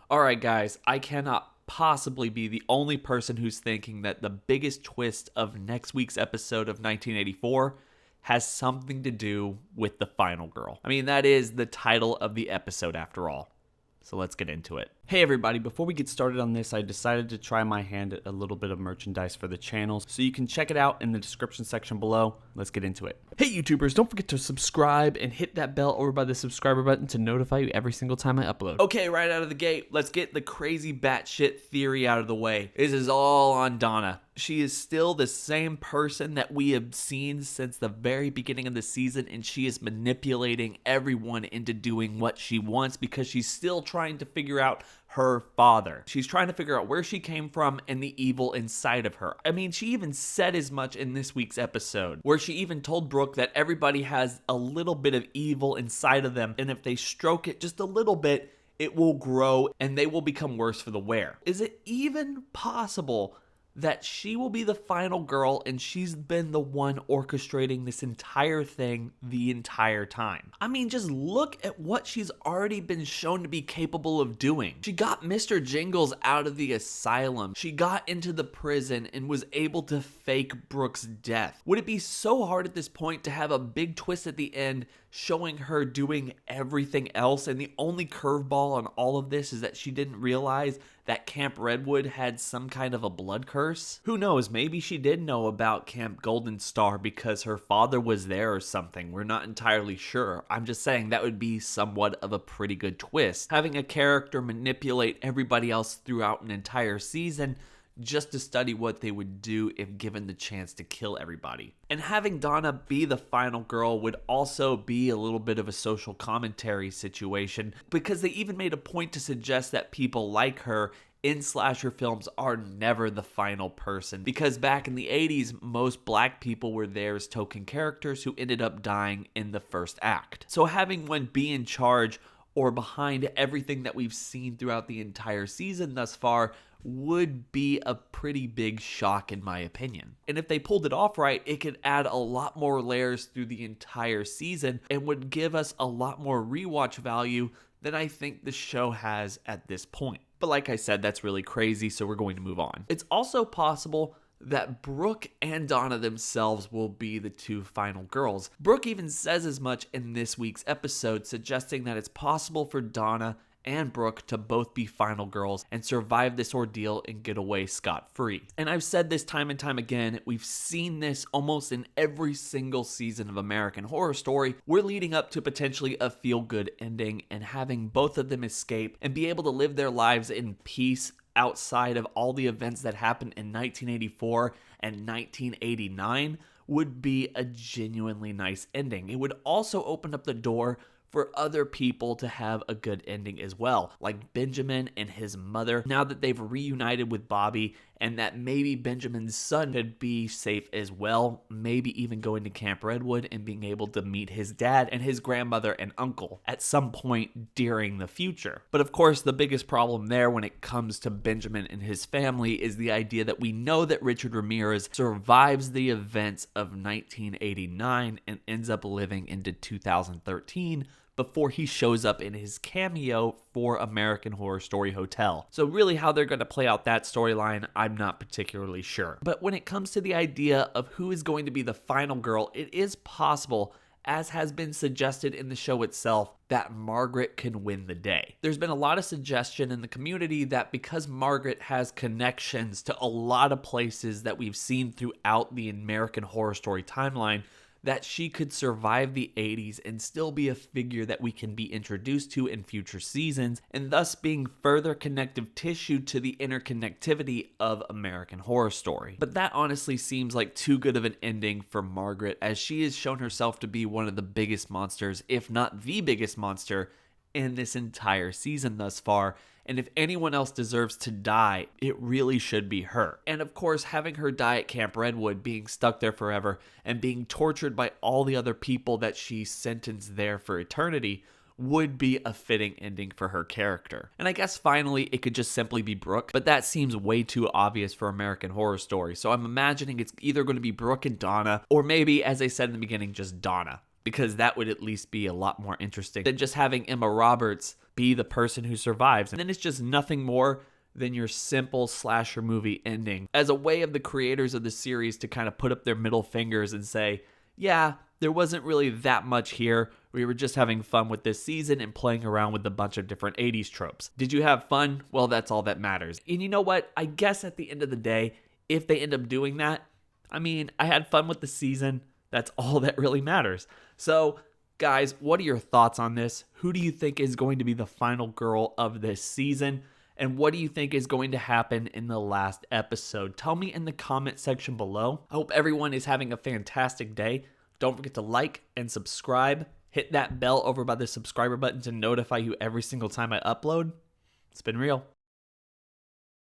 Alright guys, I cannot possibly be the only person who's thinking that the biggest twist of next week's episode of 1984 has something to do with the final girl. I mean, that is the title of the episode after all. So let's get into it. Hey everybody, before we get started on this, I decided to try my hand at a little bit of merchandise for the channel, so you can check it out in the description section below. Let's get into it. Hey YouTubers, don't forget to subscribe and hit that bell over by the subscriber button to notify you every single time I upload. Okay, right out of the gate, let's get the crazy batshit theory out of the way. This is all on Donna. She is still the same person that we have seen since the very beginning of the season, and she is manipulating everyone into doing what she wants because she's still trying to figure out her father. She's trying to figure out where she came from and the evil inside of her. I mean, she even said as much in this week's episode, where she even told Brooke that everybody has a little bit of evil inside of them, and if they stroke it just a little bit, it will grow and they will become worse for the wear. Is it even possible that she will be the final girl and she's been the one orchestrating this entire thing the entire time? I mean, just look at what she's already been shown to be capable of doing. She got Mr. Jingles out of the asylum. She got into the prison and was able to fake Brooke's death. Would it be so hard at this point to have a big twist at the end showing her doing everything else, and the only curveball on all of this is that she didn't realize that Camp Redwood had some kind of a blood curse? Who knows, maybe she did know about Camp Golden Star because her father was there or something. We're not entirely sure. I'm just saying that would be somewhat of a pretty good twist. Having a character manipulate everybody else throughout an entire season just to study what they would do if given the chance to kill everybody. And having Donna be the final girl would also be a little bit of a social commentary situation, because they even made a point to suggest that people like her in slasher films are never the final person, because back in the 80s, most black people were there as token characters who ended up dying in the first act. So having one be in charge or behind everything that we've seen throughout the entire season thus far would be a pretty big shock in my opinion. And if they pulled it off right, it could add a lot more layers through the entire season and would give us a lot more rewatch value than I think the show has at this point. But like I said, that's really crazy, so we're going to move on. It's also possible that Brooke and Donna themselves will be the two final girls. Brooke even says as much in this week's episode, suggesting that it's possible for Donna and Brooke to both be final girls and survive this ordeal and get away scot-free. And I've said this time and time again, we've seen this almost in every single season of American Horror Story. We're leading up to potentially a feel-good ending, and having both of them escape and be able to live their lives in peace outside of all the events that happened in 1984 and 1989 would be a genuinely nice ending. It would also open up the door for other people to have a good ending as well, like Benjamin and his mother, now that they've reunited with Bobby, and that maybe Benjamin's son could be safe as well, maybe even going to Camp Redwood and being able to meet his dad and his grandmother and uncle at some point during the future. But of course, the biggest problem there when it comes to Benjamin and his family is the idea that we know that Richard Ramirez survives the events of 1989 and ends up living into 2013 before he shows up in his cameo for American Horror Story Hotel. So really how they're going to play out that storyline, I'm not particularly sure. But when it comes to the idea of who is going to be the final girl, it is possible, as has been suggested in the show itself, that Margaret can win the day. There's been a lot of suggestion in the community that because Margaret has connections to a lot of places that we've seen throughout the American Horror Story timeline, that she could survive the 80s and still be a figure that we can be introduced to in future seasons, and thus being further connective tissue to the interconnectivity of American Horror Story. But that honestly seems like too good of an ending for Margaret, as she has shown herself to be one of the biggest monsters, if not the biggest monster, in this entire season thus far. And if anyone else deserves to die, it really should be her. And of course, having her die at Camp Redwood, being stuck there forever, and being tortured by all the other people that she sentenced there for eternity, would be a fitting ending for her character. And I guess finally, it could just simply be Brooke, but that seems way too obvious for American Horror Story. So I'm imagining it's either going to be Brooke and Donna, or maybe, as I said in the beginning, just Donna, because that would at least be a lot more interesting than just having Emma Roberts be the person who survives. And then it's just nothing more than your simple slasher movie ending as a way of the creators of the series to kind of put up their middle fingers and say, yeah, there wasn't really that much here. We were just having fun with this season and playing around with a bunch of different 80s tropes. Did you have fun? Well, that's all that matters. And you know what? I guess at the end of the day, if they end up doing that, I mean, I had fun with the season. That's all that really matters. So, guys, what are your thoughts on this? Who do you think is going to be the final girl of this season? And what do you think is going to happen in the last episode? Tell me in the comment section below. I hope everyone is having a fantastic day. Don't forget to like and subscribe. Hit that bell over by the subscriber button to notify you every single time I upload. It's been real.